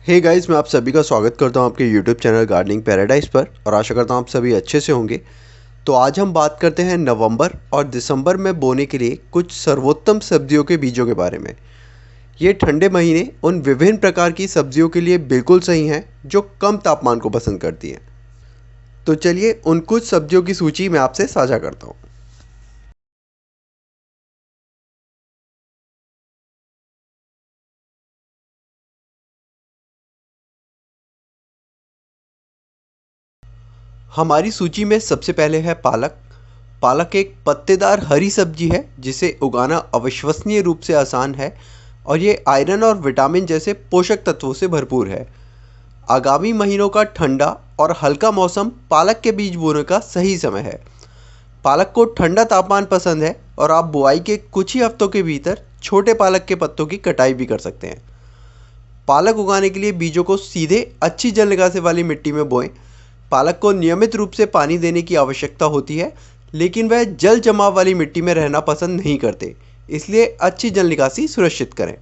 Hey guys, मैं आप सभी का स्वागत करता हूं आपके यूट्यूब चैनल गार्डनिंग पैराडाइज पर और आशा करता हूं आप सभी अच्छे से होंगे। तो आज हम बात करते हैं नवंबर और दिसंबर में बोने के लिए कुछ सर्वोत्तम सब्जियों के बीजों के बारे में। ये ठंडे महीने उन विभिन्न प्रकार की सब्जियों के लिए बिल्कुल सही हैं जो कम तापमान को पसंद करती हैं। तो चलिए उन कुछ सब्जियों की सूची मैं आपसे साझा करता हूँ। हमारी सूची में सबसे पहले है पालक। पालक एक पत्तेदार हरी सब्जी है जिसे उगाना अविश्वसनीय रूप से आसान है और ये आयरन और विटामिन जैसे पोषक तत्वों से भरपूर है। आगामी महीनों का ठंडा और हल्का मौसम पालक के बीज बोने का सही समय है। पालक को ठंडा तापमान पसंद है और आप बुआई के कुछ ही हफ्तों के भीतर छोटे पालक के पत्तों की कटाई भी कर सकते हैं। पालक उगाने के लिए बीजों को सीधे अच्छी जल निकासी वाली मिट्टी में बोएं। पालक को नियमित रूप से पानी देने की आवश्यकता होती है, लेकिन वह जल जमाव वाली मिट्टी में रहना पसंद नहीं करते, इसलिए अच्छी जल निकासी सुनिश्चित करें।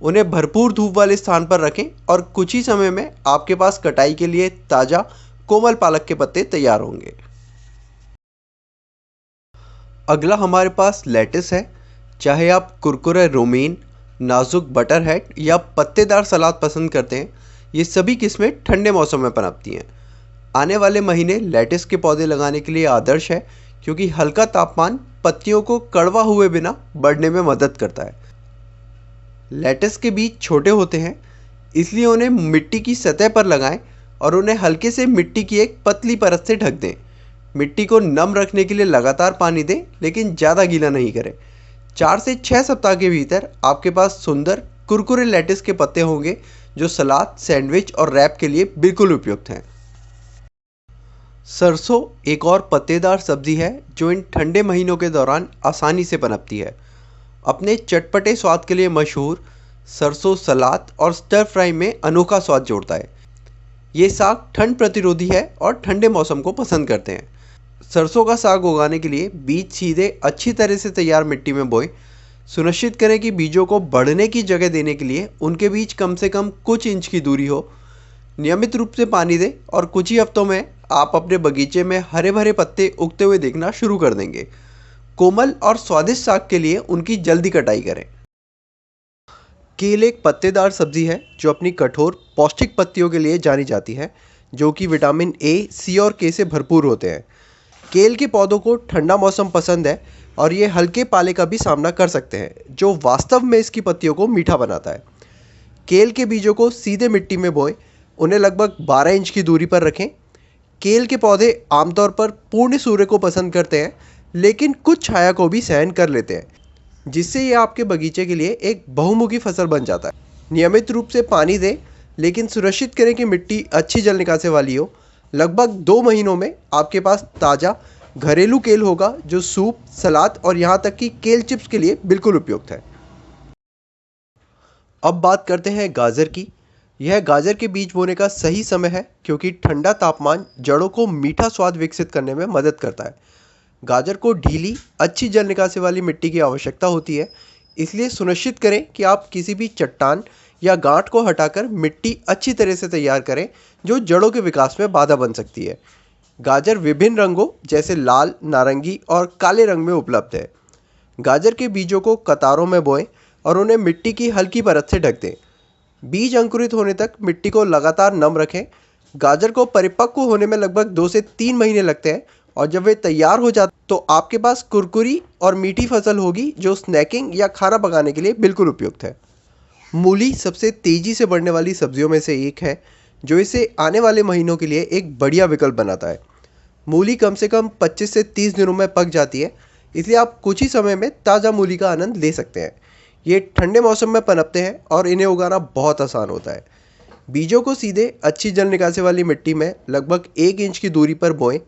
उन्हें भरपूर धूप वाले स्थान पर रखें और कुछ ही समय में आपके पास कटाई के लिए ताज़ा कोमल पालक के पत्ते तैयार होंगे। अगला हमारे पास लेटिस है। चाहे आप कुरकुरे रोमेन, नाजुक बटरहेड या पत्तेदार सलाद पसंद करते हैं, ये सभी किस्में ठंडे मौसम में पनपती हैं। आने वाले महीने लेटिस के पौधे लगाने के लिए आदर्श है, क्योंकि हल्का तापमान पत्तियों को कड़वा हुए बिना बढ़ने में मदद करता है। लेटिस के बीज छोटे होते हैं, इसलिए उन्हें मिट्टी की सतह पर लगाएं और उन्हें हल्के से मिट्टी की एक पतली परत से ढक दें। मिट्टी को नम रखने के लिए लगातार पानी दें, लेकिन ज़्यादा गीला नहीं करें। 4 से 6 सप्ताह के भीतर आपके पास सुंदर कुरकुरे लेटिस के पत्ते होंगे, जो सलाद, सैंडविच और रैप के लिए बिल्कुल उपयुक्त हैं। सरसों एक और पत्तेदार सब्जी है जो इन ठंडे महीनों के दौरान आसानी से पनपती है। अपने चटपटे स्वाद के लिए मशहूर, सरसों सलाद और स्टर फ्राई में अनोखा स्वाद जोड़ता है। ये साग ठंड प्रतिरोधी है और ठंडे मौसम को पसंद करते हैं। सरसों का साग उगाने के लिए बीज सीधे अच्छी तरह से तैयार मिट्टी में बोएं। सुनिश्चित करें कि बीजों को बढ़ने की जगह देने के लिए उनके बीच कम से कम कुछ इंच की दूरी हो। नियमित रूप से पानी दें और कुछ ही हफ्तों में आप अपने बगीचे में हरे भरे पत्ते उगते हुए देखना शुरू कर देंगे। कोमल और स्वादिष्ट साग के लिए उनकी जल्दी कटाई करें। केल एक पत्तेदार सब्जी है जो अपनी कठोर पौष्टिक पत्तियों के लिए जानी जाती है, जो कि विटामिन ए, सी और के से भरपूर होते हैं। केल के पौधों को ठंडा मौसम पसंद है और ये हल्के पाले का भी सामना कर सकते हैं, जो वास्तव में इसकी पत्तियों को मीठा बनाता है। केल के बीजों को सीधे मिट्टी में बोएं। उन्हें लगभग 12 इंच की दूरी पर रखें। केल के पौधे आमतौर पर पूर्ण सूर्य को पसंद करते हैं, लेकिन कुछ छाया को भी सहन कर लेते हैं, जिससे ये आपके बगीचे के लिए एक बहुमुखी फसल बन जाता है। नियमित रूप से पानी दें, लेकिन सुनिश्चित करें कि मिट्टी अच्छी जल निकासी वाली हो। लगभग 2 महीनों में आपके पास ताज़ा घरेलू केल होगा, जो सूप, सलाद और यहाँ तक कि केल चिप्स के लिए बिल्कुल उपयुक्त है। अब बात करते हैं गाजर की। यह गाजर के बीज बोने का सही समय है, क्योंकि ठंडा तापमान जड़ों को मीठा स्वाद विकसित करने में मदद करता है। गाजर को ढीली, अच्छी जल निकासी वाली मिट्टी की आवश्यकता होती है, इसलिए सुनिश्चित करें कि आप किसी भी चट्टान या गांठ को हटाकर मिट्टी अच्छी तरह से तैयार करें, जो जड़ों के विकास में बाधा बन सकती है। गाजर विभिन्न रंगों जैसे लाल, नारंगी और काले रंग में उपलब्ध है। गाजर के बीजों को कतारों में बोएं और उन्हें मिट्टी की हल्की परत से ढक दें। बीज अंकुरित होने तक मिट्टी को लगातार नम रखें। गाजर को परिपक्व होने में लगभग 2 से 3 महीने लगते हैं और जब वे तैयार हो जाते तो आपके पास कुरकुरी और मीठी फसल होगी, जो स्नैकिंग या खाना पकाने के लिए बिल्कुल उपयुक्त है। मूली सबसे तेज़ी से बढ़ने वाली सब्जियों में से एक है, जो इसे आने वाले महीनों के लिए एक बढ़िया विकल्प बनाता है। मूली कम से कम 25 से 30 दिनों में पक जाती है, इसलिए आप कुछ ही समय में ताज़ा मूली का आनंद ले सकते हैं। ये ठंडे मौसम में पनपते हैं और इन्हें उगाना बहुत आसान होता है। बीजों को सीधे अच्छी जल निकासी वाली मिट्टी में लगभग 1 इंच की दूरी पर बोएं।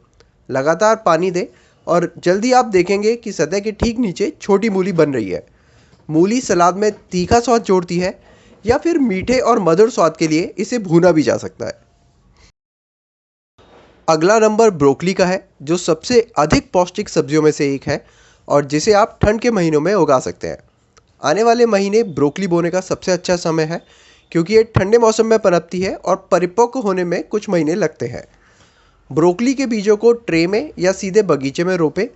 लगातार पानी दें और जल्दी आप देखेंगे कि सतह के ठीक नीचे छोटी मूली बन रही है। मूली सलाद में तीखा स्वाद जोड़ती है, या फिर मीठे और मधुर स्वाद के लिए इसे भूना भी जा सकता है। अगला नंबर ब्रोकली का है, जो सबसे अधिक पौष्टिक सब्जियों में से एक है और जिसे आप ठंड के महीनों में उगा सकते हैं। आने वाले महीने ब्रोकली बोने का सबसे अच्छा समय है, क्योंकि ये ठंडे मौसम में पनपती है और परिपक्व होने में कुछ महीने लगते हैं। ब्रोकली के बीजों को ट्रे में या सीधे बगीचे में रोपें,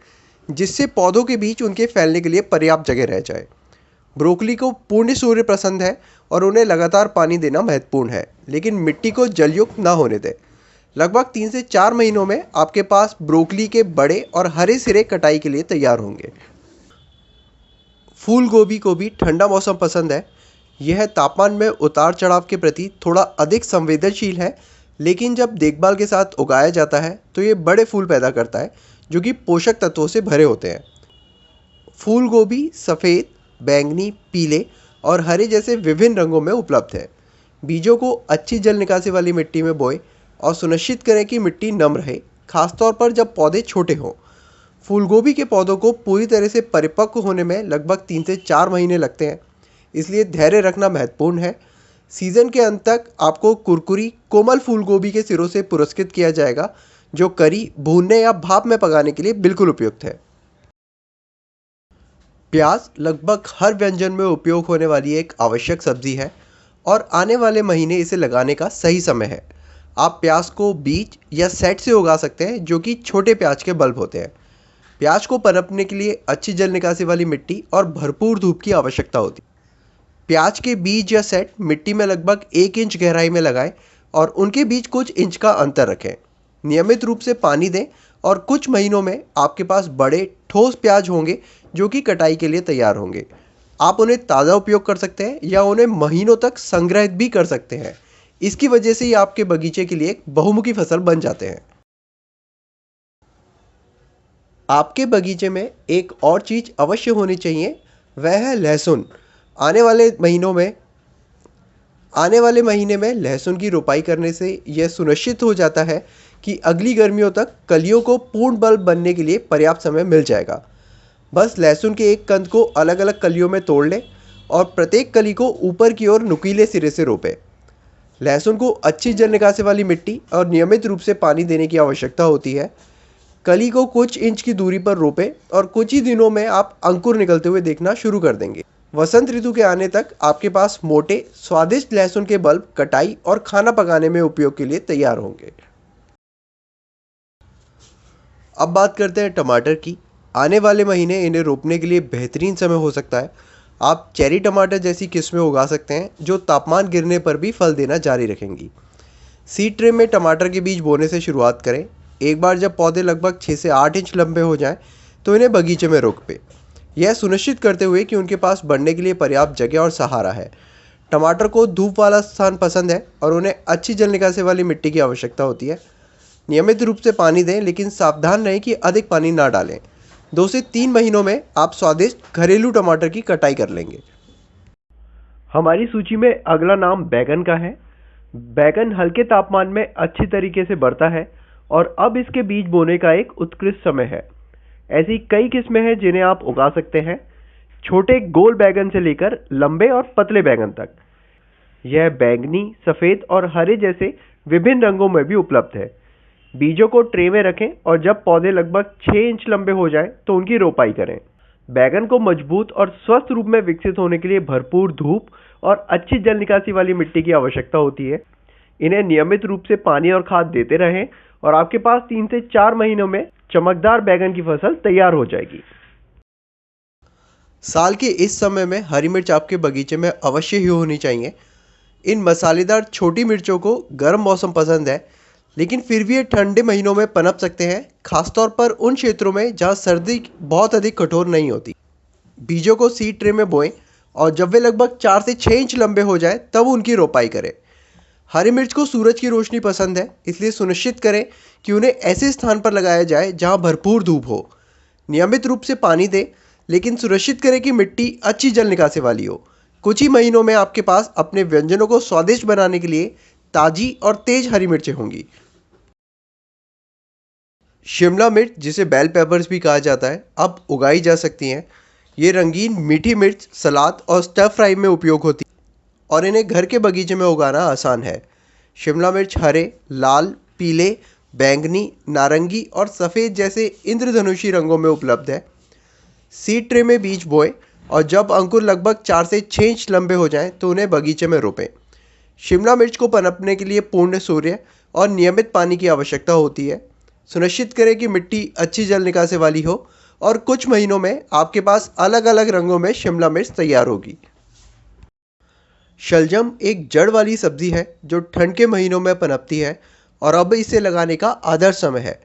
जिससे पौधों के बीच उनके फैलने के लिए पर्याप्त जगह रह जाए। ब्रोकली को पूर्ण सूर्य पसंद है और उन्हें लगातार पानी देना महत्वपूर्ण है, लेकिन मिट्टी को जलयुक्त ना होने दें। लगभग 3 से 4 महीनों में आपके पास ब्रोकली के बड़े और हरे सिरे कटाई के लिए तैयार होंगे। फूल गोभी को भी ठंडा मौसम पसंद है। यह तापमान में उतार चढ़ाव के प्रति थोड़ा अधिक संवेदनशील है, लेकिन जब देखभाल के साथ उगाया जाता है तो ये बड़े फूल पैदा करता है जो कि पोषक तत्वों से भरे होते हैं। फूल गोभी सफ़ेद, बैंगनी, पीले और हरे जैसे विभिन्न रंगों में उपलब्ध है। बीजों को अच्छी जल निकासी वाली मिट्टी में बोएं और सुनिश्चित करें कि मिट्टी नम रहे, खासतौर पर जब पौधे छोटे हों। फूलगोभी के पौधों को पूरी तरह से परिपक्व होने में लगभग 3 से 4 महीने लगते हैं, इसलिए धैर्य रखना महत्वपूर्ण है। सीजन के अंत तक आपको कुरकुरी कोमल फूलगोभी के सिरों से पुरस्कृत किया जाएगा, जो करी, भूनने या भाप में पकाने के लिए बिल्कुल उपयुक्त है। प्याज लगभग हर व्यंजन में उपयोग होने वाली एक आवश्यक सब्जी है और आने वाले महीने इसे लगाने का सही समय है। आप प्याज को बीज या सेट से उगा सकते हैं, जो कि छोटे प्याज के बल्ब होते हैं। प्याज को पनपने के लिए अच्छी जल निकासी वाली मिट्टी और भरपूर धूप की आवश्यकता होती है। प्याज के बीज या सेट मिट्टी में लगभग 1 इंच गहराई में लगाएं और उनके बीच कुछ इंच का अंतर रखें। नियमित रूप से पानी दें और कुछ महीनों में आपके पास बड़े ठोस प्याज होंगे जो कि कटाई के लिए तैयार होंगे। आप उन्हें ताज़ा उपयोग कर सकते हैं या उन्हें महीनों तक संग्रहित भी कर सकते हैं। इसकी वजह से ये आपके बगीचे के लिए एक बहुमुखी फसल बन जाते हैं। आपके बगीचे में एक और चीज़ अवश्य होनी चाहिए, वह है लहसुन। आने वाले महीने में लहसुन की रोपाई करने से यह सुनिश्चित हो जाता है कि अगली गर्मियों तक कलियों को पूर्ण बल्ब बनने के लिए पर्याप्त समय मिल जाएगा। बस लहसुन के एक कंद को अलग अलग कलियों में तोड़ लें और प्रत्येक कली को ऊपर की ओर नुकीले सिरे से रोपें। लहसुन को अच्छी जल निकासी वाली मिट्टी और नियमित रूप से पानी देने की आवश्यकता होती है। कली को कुछ इंच की दूरी पर रोपें और कुछ ही दिनों में आप अंकुर निकलते हुए देखना शुरू कर देंगे। वसंत ऋतु के आने तक आपके पास मोटे स्वादिष्ट लहसुन के बल्ब कटाई और खाना पकाने में उपयोग के लिए तैयार होंगे। अब बात करते हैं टमाटर की। आने वाले महीने इन्हें रोपने के लिए बेहतरीन समय हो सकता है। आप चेरी टमाटर जैसी किस्में उगा सकते हैं जो तापमान गिरने पर भी फल देना जारी रखेंगी। सीड ट्रे में टमाटर के बीज बोने से शुरुआत करें। एक बार जब पौधे लगभग 6 से 8 इंच लंबे हो जाएं, तो इन्हें बगीचे में रोपें, यह सुनिश्चित करते हुए कि उनके पास बढ़ने के लिए पर्याप्त जगह और सहारा है। टमाटर को धूप वाला स्थान पसंद है और उन्हें अच्छी जल निकासी वाली मिट्टी की आवश्यकता होती है। नियमित रूप से पानी दें, लेकिन सावधान रहें कि अधिक पानी ना डालें। 2 से 3 महीनों में आप स्वादिष्ट घरेलू टमाटर की कटाई कर लेंगे। हमारी सूची में अगला नाम बैगन का है। बैगन हल्के तापमान में अच्छी तरीके से बढ़ता है और अब इसके बीज बोने का एक उत्कृष्ट समय है। ऐसी कई किस्में हैं जिन्हें आप उगा सकते हैं, छोटे गोल बैगन से लेकर लंबे और पतले बैगन तक। यह बैंगनी, सफ़ेद और हरे जैसे विभिन्न रंगों में भी उपलब्ध है। बीजों को ट्रे में रखें और जब पौधे लगभग 6 इंच लंबे हो जाएं तो उनकी रोपाई करें। बैगन को मजबूत और स्वस्थ रूप में विकसित होने के लिए भरपूर धूप और अच्छी जल निकासी वाली मिट्टी की आवश्यकता होती है। इन्हें नियमित रूप से पानी और खाद देते रहें और आपके पास 3 से 4 महीनों में चमकदार बैगन की फसल तैयार हो जाएगी। साल के इस समय में हरी मिर्च आपके बगीचे में अवश्य ही होनी चाहिए। इन मसालेदार छोटी मिर्चों को गर्म मौसम पसंद है, लेकिन फिर भी ये ठंडे महीनों में पनप सकते हैं, खासतौर पर उन क्षेत्रों में जहां सर्दी बहुत अधिक कठोर नहीं होती। बीजों को सीड ट्रे में बोएं और जब वे लगभग 4 से 6 इंच लंबे हो जाएं तब उनकी रोपाई करें। हरी मिर्च को सूरज की रोशनी पसंद है, इसलिए सुनिश्चित करें कि उन्हें ऐसे स्थान पर लगाया जाए जहां भरपूर धूप हो। नियमित रूप से पानी दें, लेकिन सुनिश्चित करें कि मिट्टी अच्छी जल निकासी वाली हो। कुछ ही महीनों में आपके पास अपने व्यंजनों को स्वादिष्ट बनाने के लिए ताज़ी और तेज हरी मिर्चें होंगी। शिमला मिर्च, जिसे बेल पेपर्स भी कहा जाता है, अब उगाई जा सकती हैं। ये रंगीन मीठी मिर्च सलाद और स्टर फ्राई में उपयोग होती है और इन्हें घर के बगीचे में उगाना आसान है। शिमला मिर्च हरे, लाल, पीले, बैंगनी, नारंगी और सफ़ेद जैसे इंद्रधनुषी रंगों में उपलब्ध है। सीड ट्रे में बीज बोएं और जब अंकुर लगभग 4 से 6 इंच लंबे हो जाएं तो उन्हें बगीचे में रोपें। शिमला मिर्च को पनपने के लिए पूर्ण सूर्य और नियमित पानी की आवश्यकता होती है। सुनिश्चित करें कि मिट्टी अच्छी जल निकासी वाली हो और कुछ महीनों में आपके पास अलग अलग रंगों में शिमला मिर्च तैयार होगी। शलजम एक जड़ वाली सब्जी है जो ठंड के महीनों में पनपती है और अब इसे लगाने का आदर्श समय है।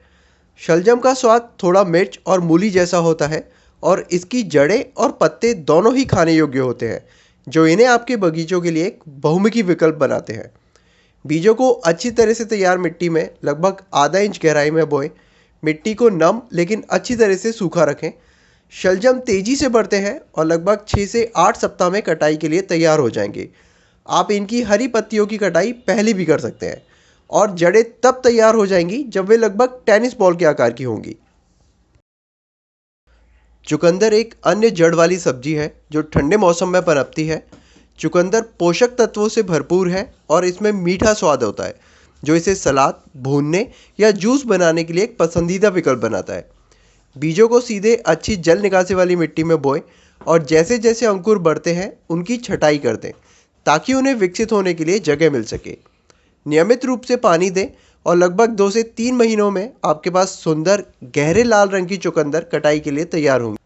शलजम का स्वाद थोड़ा मिर्च और मूली जैसा होता है और इसकी जड़ें और पत्ते दोनों ही खाने योग्य होते हैं, जो इन्हें आपके बगीचों के लिए एक बहुमुखी विकल्प बनाते हैं। बीजों को अच्छी तरह से तैयार मिट्टी में लगभग आधा इंच गहराई में बोएं। मिट्टी को नम लेकिन अच्छी तरह से सूखा रखें। शलजम तेजी से बढ़ते हैं और लगभग 6 से 8 सप्ताह में कटाई के लिए तैयार हो जाएंगे। आप इनकी हरी पत्तियों की कटाई पहले भी कर सकते हैं और जड़ें तब तैयार हो जाएंगी जब वे लगभग टेनिस बॉल के आकार की होंगी। चुकंदर एक अन्य जड़ वाली सब्जी है जो ठंडे मौसम में पनपती है। चुकंदर पोषक तत्वों से भरपूर है और इसमें मीठा स्वाद होता है, जो इसे सलाद, भूनने या जूस बनाने के लिए एक पसंदीदा विकल्प बनाता है। बीजों को सीधे अच्छी जल निकासी वाली मिट्टी में बोएं और जैसे जैसे अंकुर बढ़ते हैं उनकी छटाई कर दें ताकि उन्हें विकसित होने के लिए जगह मिल सके। नियमित रूप से पानी दें और लगभग 2 से 3 महीनों में आपके पास सुंदर गहरे लाल रंग की चुकंदर कटाई के लिए तैयार होंगी।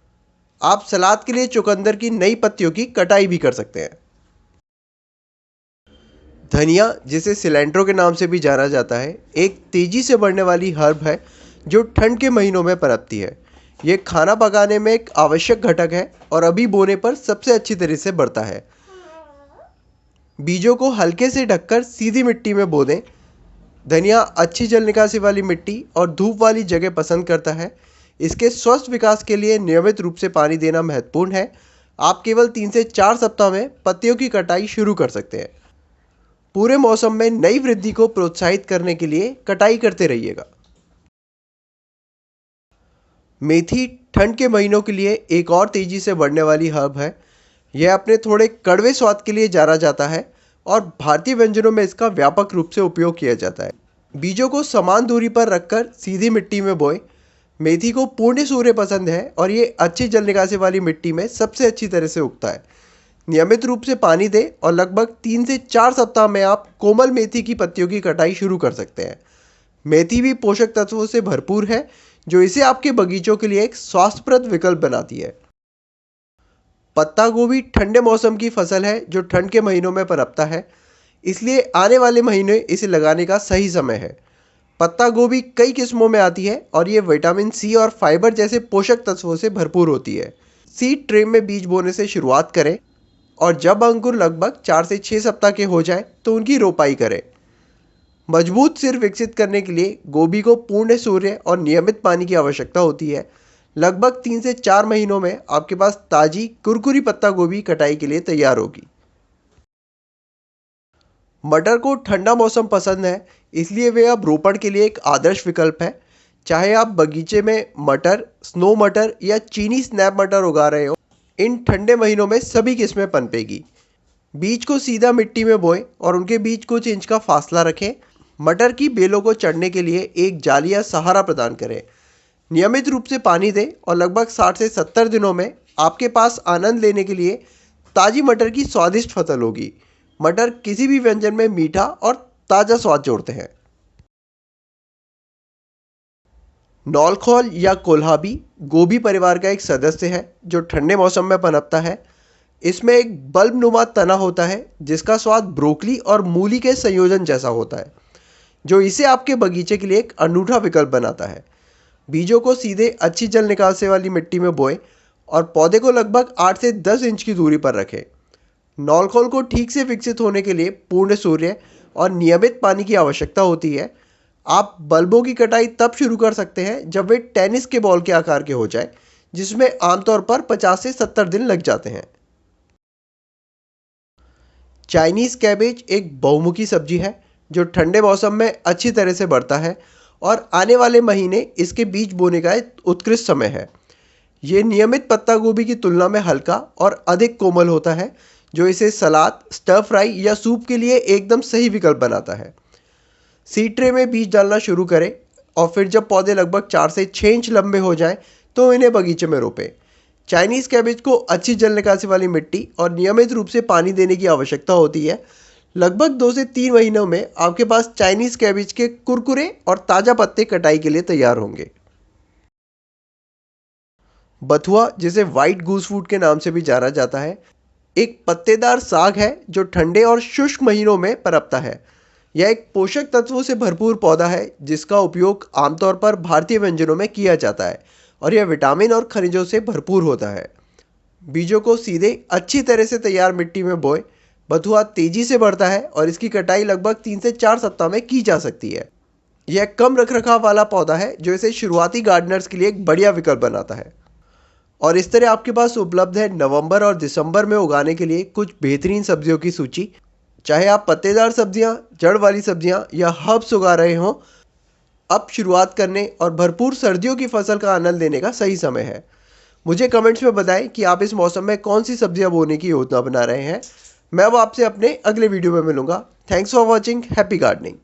आप सलाद के लिए चुकंदर की नई पत्तियों की कटाई भी कर सकते हैं। धनिया, जिसे सिलेंट्रो के नाम से भी जाना जाता है, एक तेजी से बढ़ने वाली हर्ब है जो ठंड के महीनों में पनपती है। ये खाना पकाने में एक आवश्यक घटक है और अभी बोने पर सबसे अच्छी तरह से बढ़ता है। बीजों को हल्के से ढककर सीधी मिट्टी में बो दें। धनिया अच्छी जल निकासी वाली मिट्टी और धूप वाली जगह पसंद करता है। इसके स्वस्थ विकास के लिए नियमित रूप से पानी देना महत्वपूर्ण है। आप केवल 3 से 4 सप्ताह में पत्तियों की कटाई शुरू कर सकते हैं। पूरे मौसम में नई वृद्धि को प्रोत्साहित करने के लिए कटाई करते रहिएगा। मेथी ठंड के महीनों के लिए एक और तेजी से बढ़ने वाली हर्ब है। यह अपने थोड़े कड़वे स्वाद के लिए जाना जाता है और भारतीय व्यंजनों में इसका व्यापक रूप से उपयोग किया जाता है। बीजों को समान दूरी पर रखकर सीधी मिट्टी में बोएं। मेथी को पूर्ण सूर्य पसंद है और ये अच्छी जल निकासी वाली मिट्टी में सबसे अच्छी तरह से उगता है। नियमित रूप से पानी दें और लगभग 3 से 4 सप्ताह में आप कोमल मेथी की पत्तियों की कटाई शुरू कर सकते हैं। मेथी भी पोषक तत्वों से भरपूर है, जो इसे आपके बगीचों के लिए एक स्वास्थ्यप्रद विकल्प बनाती है। पत्ता गोभी ठंडे मौसम की फसल है जो ठंड के महीनों में पनपता है, इसलिए आने वाले महीने इसे लगाने का सही समय है। पत्ता गोभी कई किस्मों में आती है और ये विटामिन सी और फाइबर जैसे पोषक तत्वों से भरपूर होती है। सीड ट्रे में बीज बोने से शुरुआत करें और जब अंकुर लगभग 4 से 6 सप्ताह के हो जाए तो उनकी रोपाई करें। मजबूत सिर विकसित करने के लिए गोभी को पूर्ण सूर्य और नियमित पानी की आवश्यकता होती है। लगभग 3 से 4 महीनों में आपके पास ताजी कुरकुरी पत्ता गोभी कटाई के लिए तैयार होगी। मटर को ठंडा मौसम पसंद है, इसलिए वे अब रोपण के लिए एक आदर्श विकल्प है। चाहे आप बगीचे में मटर, स्नो मटर या चीनी स्नैप मटर उगा रहे हो, इन ठंडे महीनों में सभी किस्में पनपेगी। बीज को सीधा मिट्टी में बोएं और उनके बीच कुछ इंच का फासला रखें। मटर की बेलों को चढ़ने के लिए एक जाली या सहारा प्रदान करें। नियमित रूप से पानी दें और लगभग 60 से 70 दिनों में आपके पास आनंद लेने के लिए ताज़ी मटर की स्वादिष्ट फसल होगी। मटर किसी भी व्यंजन में मीठा और ताज़ा स्वाद जोड़ते हैं। नौलखोल या कोल्हाबी गोभी परिवार का एक सदस्य है जो ठंडे मौसम में पनपता है। इसमें एक बल्ब नुमा तना होता है जिसका स्वाद ब्रोकली और मूली के संयोजन जैसा होता है, जो इसे आपके बगीचे के लिए एक अनूठा विकल्प बनाता है। बीजों को सीधे अच्छी जल निकासी वाली मिट्टी में बोएं और पौधे को लगभग 8 से 10 इंच की दूरी पर रखें। नौलखोल को ठीक से विकसित होने के लिए पूर्ण सूर्य और नियमित पानी की आवश्यकता होती है। आप बल्बों की कटाई तब शुरू कर सकते हैं जब वे टेनिस के बॉल के आकार के हो जाए, जिसमें आमतौर पर 50 से 70 दिन लग जाते हैं। चाइनीज़ कैबेज एक बहुमुखी सब्जी है जो ठंडे मौसम में अच्छी तरह से बढ़ता है और आने वाले महीने इसके बीज बोने का एक उत्कृष्ट समय है। ये नियमित पत्ता गोभी की तुलना में हल्का और अधिक कोमल होता है, जो इसे सलाद, स्टर फ्राई या सूप के लिए एकदम सही विकल्प बनाता है। सीड ट्रे में बीज डालना शुरू करें और फिर जब पौधे लगभग 4 से 6 इंच लंबे हो जाएं तो इन्हें बगीचे में रोपें। चाइनीज़ कैबेज को अच्छी जल निकासी वाली मिट्टी और नियमित रूप से पानी देने की आवश्यकता होती है। लगभग 2 से 3 महीनों में आपके पास चाइनीज कैबिज के कुरकुरे और ताज़ा पत्ते कटाई के लिए तैयार होंगे। बथुआ, जिसे व्हाइट गूस फूड के नाम से भी जाना जाता है, एक पत्तेदार साग है जो ठंडे और शुष्क महीनों में पनपता है। यह एक पोषक तत्वों से भरपूर पौधा है जिसका उपयोग आमतौर पर भारतीय व्यंजनों में किया जाता है और यह विटामिन और खनिजों से भरपूर होता है। बीजों को सीधे अच्छी तरह से तैयार मिट्टी में बोए। बथुआ तेजी से बढ़ता है और इसकी कटाई लगभग 3 से 4 सप्ताह में की जा सकती है। यह कम रखरखाव वाला पौधा है जो इसे शुरुआती गार्डनर्स के लिए एक बढ़िया विकल्प बनाता है। और इस तरह आपके पास उपलब्ध है नवंबर और दिसंबर में उगाने के लिए कुछ बेहतरीन सब्जियों की सूची। चाहे आप पत्तेदार सब्जियां, जड़ वाली सब्जियां या हर्ब्स उगा रहे हों, अब शुरुआत करने और भरपूर सर्दियों की फसल का आनंद लेने का सही समय है। मुझे कमेंट्स में बताएं कि आप इस मौसम में कौन सी सब्जियां बोने की योजना बना रहे हैं। मैं अब आपसे अपने अगले वीडियो में मिलूंगा। Thanks for watching. Happy gardening.